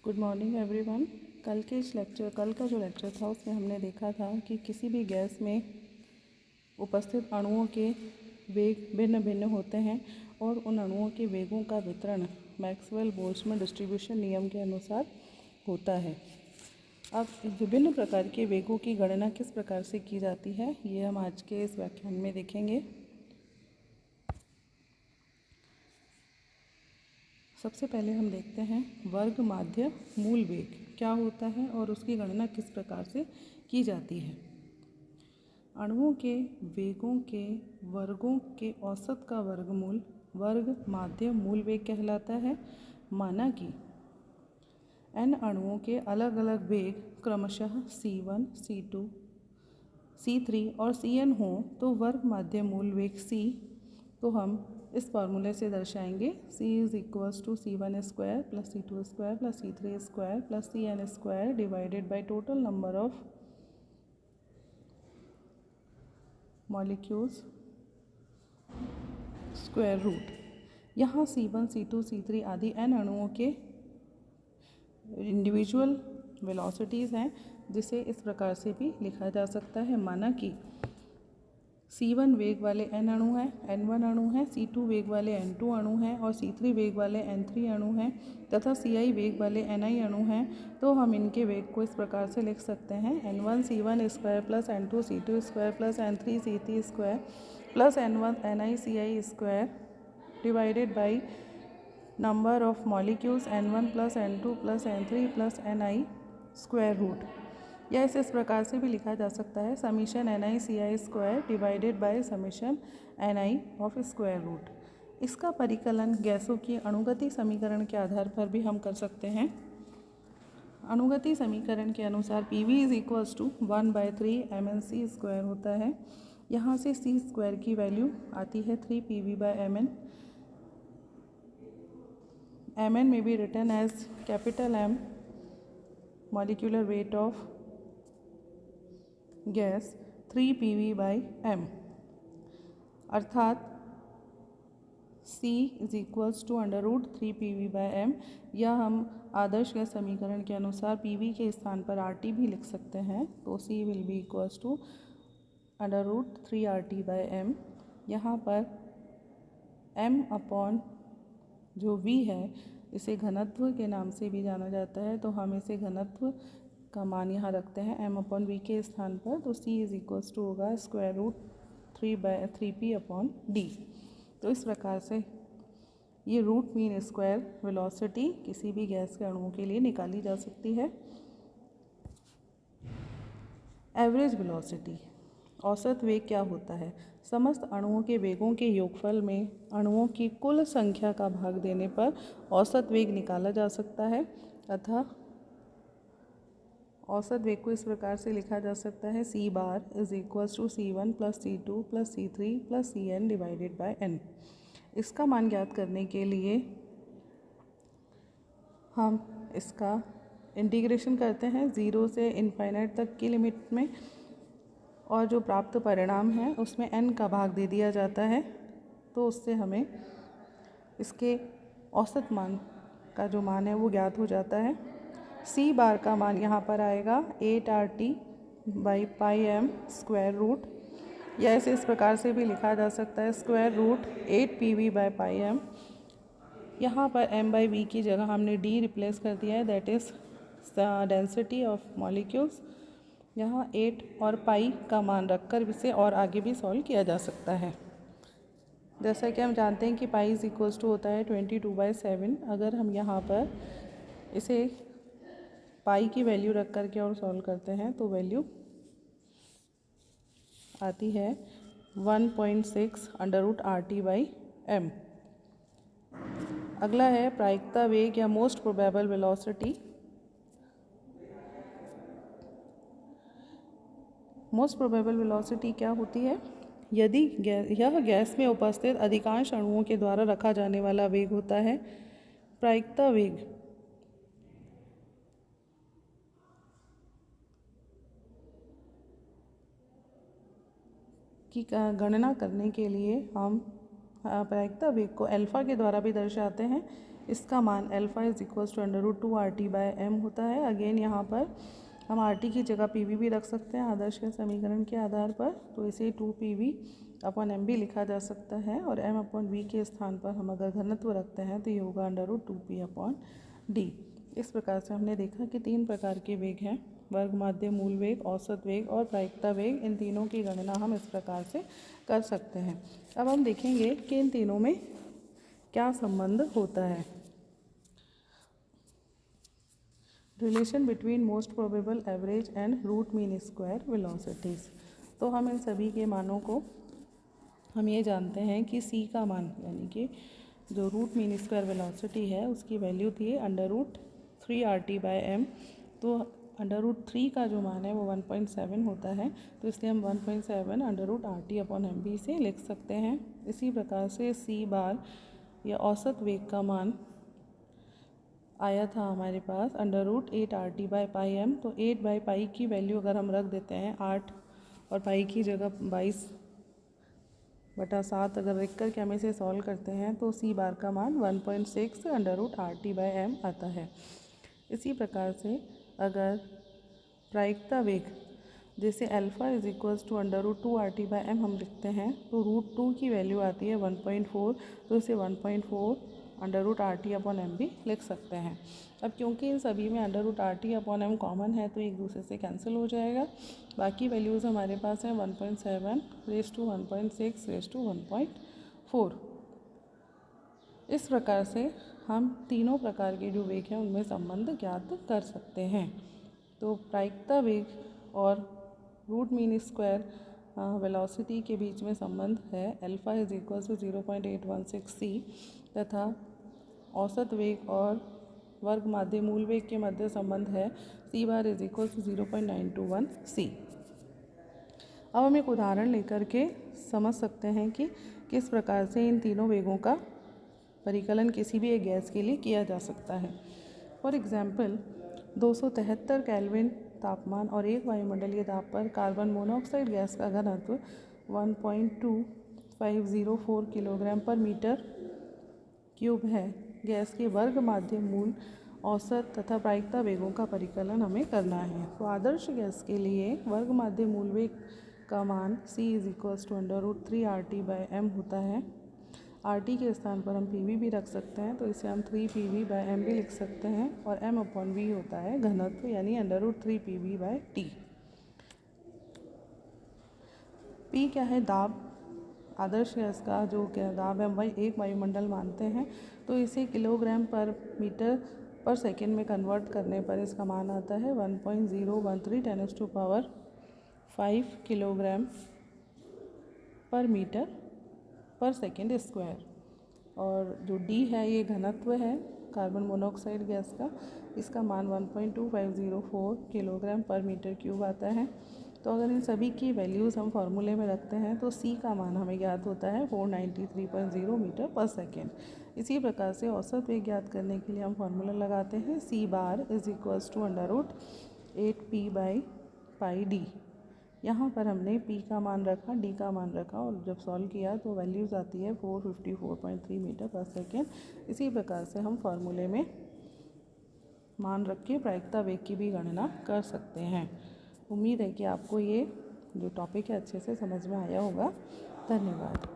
Good morning everyone. कल का जो लेक्चर था उसमें हमने देखा था कि किसी भी गैस में उपस्थित अणुओं के वेग भिन्न भिन्न होते हैं और उन अणुओं के वेगों का वितरण मैक्सवेल बोल्ट्जमैन डिस्ट्रीब्यूशन नियम के अनुसार होता है। अब विभिन्न प्रकार के वेगों की गणना किस प्रकार से की जाती है ये हम आज के इस व्याख्यान में देखेंगे। सबसे पहले हम देखते हैं वर्ग माध्य मूल वेग क्या होता है और उसकी गणना किस प्रकार से की जाती है। अणुओं के वेगों के वर्गों के औसत का वर्गमूल वर्ग माध्य मूल वेग कहलाता है। माना कि n अणुओं के अलग अलग वेग क्रमशः c1, c2, c3 और cn हों तो वर्ग माध्य मूल वेग c तो हम इस फार्मूले से दर्शाएंगे c is equals to c1 square plus c2 square plus c3 square plus cn square divided by total number of molecules square root. यहाँ c1, c2, c3 आदि n अणुओं के इंडिविजुअल वेलोसिटीज़ हैं जिसे इस प्रकार से भी लिखा जा सकता है। माना कि C1 वेग वाले n अणु हैं, N1 अणु हैं, C2 वेग वाले N2 अणु हैं और C3 वेग वाले N3 अणु हैं तथा Ci वेग वाले Ni अणु हैं, तो हम इनके वेग को इस प्रकार से लिख सकते हैं N1 C1 square plus N2 C2 square plus N3 C3 square plus N1 Ni Ci square divided by number of molecules N1 plus N2 plus N3 plus Ni square root. या इस प्रकार से भी लिखा जा सकता है समीशन Ni Ci square divided by समीशन Ni ऑफ स्क्वायर रूट। इसका परिकलन गैसों की अणुगति समीकरण के आधार पर भी हम कर सकते हैं। अणुगति समीकरण के अनुसार Pv is equals to 1/3 mnc square होता है। यहाँ से c स्क्वायर की वैल्यू आती है 3 Pv/mn। mn may be written as capital M molecular weight of gas 3 Pv/m अर्थात C is equals to √3 Pv/m। या हम आदर्श गैस समीकरण के अनुसार Pv के स्थान पर RT भी लिख सकते हैं, तो C will be equals to √3 RT/m। यहाँ पर m अपॉन जो V है इसे घनत्व के नाम से भी जाना जाता है, तो हम इसे घनत्व का मान यहाँ रखते हैं m/v के स्थान पर, तो C इज इक्वल्स टू होगा √3/3p/d। तो इस प्रकार से ये रूट मीन स्क्वायर वेलोसिटी किसी भी गैस के अणुओं के लिए निकाली जा सकती है। एवरेज वेलोसिटी औसत वेग क्या होता है। समस्त अणुओं के वेगों के योगफल में अणुओं की कुल संख्या का भाग देने पर औसत वेग निकाला जा सकता है। अतः औसत वेग को इस प्रकार से लिखा जा सकता है C bar is equals to C1 plus C2 plus C3 plus Cn divided by n। इसका मान ज्ञात करने के लिए हम इसका इंटीग्रेशन करते हैं 0 से इनफाइनाइट तक की लिमिट में, और जो प्राप्त परिणाम है उसमें n का भाग दे दिया जाता है, तो उससे हमें इसके औसत मान का जो मान है वो ज्ञात हो जाता है। C बार का मान यहाँ पर आएगा 8RT/πm स्क्वायर रूट, या इसे इस प्रकार से भी लिखा जा सकता है स्क्वायर रूट 8Pv/πm। यहाँ पर m/v की जगह हमने d रिप्लेस कर दिया है, that is density of molecules. यहाँ 8 और पाई का मान रखकर इसे और आगे भी सॉल्व किया जा सकता है। जैसा कि हम जानते हैं कि पाई इज इक्वल्स टू होता है 22/7। अगर हम यहाँ पर इसे पाई की वैल्यू रख करके और सॉल्व करते हैं तो वैल्यू आती है 1.6 √RT/m। अगला है प्रायिकता वेग या most probable velocity. Most probable velocity क्या होती है। यदि यह गैस में उपस्थित अधिकांश अणुओं के द्वारा रखा जाने वाला वेग होता है। प्रायिकता वेग की गणना करने के लिए हम प्रायिकता वेग को अल्फा के द्वारा भी दर्शाते हैं। इसका मान alpha is equals to √2 RT/m होता है। अगेन यहाँ पर हम RT की जगह PV भी रख सकते हैं आदर्श के समीकरण के आधार पर, तो इसे 2PV/m भी लिखा जा सकता है। और m/v के स्थान पर हम अगर घनत्व रखते हैं तो ये होगा √2P/d। इस प्रकार से हमने देखा कि 3 प्रकार के वेग हैं, वर्ग, माध्य, मूल वेग, औसत वेग और प्रायिकता वेग। इन तीनों की गणना हम इस प्रकार से कर सकते हैं। अब हम देखेंगे कि इन तीनों में क्या संबंध होता है। Relation between most probable average and root mean square velocities. तो हम इन सभी के मानों को हम ये जानते हैं कि c का मान यानी कि जो रूट मीन स्क्वायर वेलोसिटी है उसकी वैल्यू थी √3 RT/m। तो √3 का जो मान है वो 1.7 होता है, तो इसलिए हम 1.7 √RT/m भी इसे लिख सकते हैं। इसी प्रकार से c बार या औसत वेग का मान आया था हमारे पास √8 RT/m। तो 8/पाई की वैल्यू अगर हम रख देते हैं 8 और पाई की जगह 22/7 अगर लिख करके हम इसे सॉल्व करते हैं तो c बार का मान 1.6 √RT/m आता है। इसी प्रकार से अगर प्रायिकता वेग जैसे alpha is equals to √2 RT/m हम लिखते हैं तो √2 की वैल्यू आती है 1.4, तो इसे 1.4 √RT/m भी लिख सकते हैं। अब क्योंकि इन सभी में √RT/m कॉमन है तो एक दूसरे से कैंसिल हो जाएगा। बाकी वैल्यूज़ हमारे पास हैं 1.7 रेज़ टू 1.6 रेज़ टू 1.4। इस प्रकार से हम तीनों प्रकार के जो वेग हैं उनमें संबंध ज्ञात कर सकते हैं। तो प्रायिकता वेग और रूट मीन स्क्वायर वेलोसिटी के बीच में संबंध है alpha is equals to 0.816c तथा औसत वेग और वर्ग, माध्य, मूल वेग के मध्य संबंध है c bar is equals to 0.921c। अब हम एक उदाहरण लेकर के समझ सकते हैं कि किस प्रकार से इन तीनों वेगों का परिकलन किसी भी एक गैस के लिए किया जा सकता है। फॉर एग्जाम्पल 273 केल्विन तापमान और 1 वायुमंडलीय दाब पर कार्बन मोनोऑक्साइड गैस का घनत्व 1.2504 किलोग्राम पर मीटर क्यूब है। गैस के वर्ग, माध्य, मूल, औसत तथा प्रायिकता वेगों का परिकलन हमें करना है। तो आदर्श गैस के लिए वर्ग, माध्य, मूल वेग का मान c is equals to √3 RT/m होता है। RT के स्थान पर हम PV भी रख सकते हैं, तो इसे हम 3PV/m भी लिख सकते हैं। और m/v होता है घनत्व यानी √3PV/T। P क्या है? दाब। आदर्श गैस का जो दाब है हम एक वायुमंडल मानते हैं, तो इसे किलोग्राम पर मीटर पर सेकेंड में कन्वर्ट करने पर इसका मान आता है 1.013 × 10⁵ किलोग्राम पर मीटर पर सेकेंड स्क्वायर। और जो D है ये घनत्व है कार्बन मोनोऑक्साइड गैस का, इसका मान 1.2504 किलोग्राम पर मीटर क्यूब आता है। तो अगर इन सभी की वैल्यूज़ हम फार्मूले में रखते हैं तो C का मान हमें ज्ञात होता है 493.0 मीटर पर सेकेंड। इसी प्रकार से औसत वेग ज्ञात करने के लिए हम फार्मूला लगाते हैं c bar is equals to √8P/πd। यहाँ पर हमने P का मान रखा, D का मान रखा और जब सॉल्व किया तो वैल्यूज़ आती है 454.3 मीटर पर सेकेंड। इसी प्रकार से हम फार्मूले में मान रख के प्रायिकता वेग की भी गणना कर सकते हैं। उम्मीद है कि आपको ये जो टॉपिक है अच्छे से समझ में आया होगा। धन्यवाद।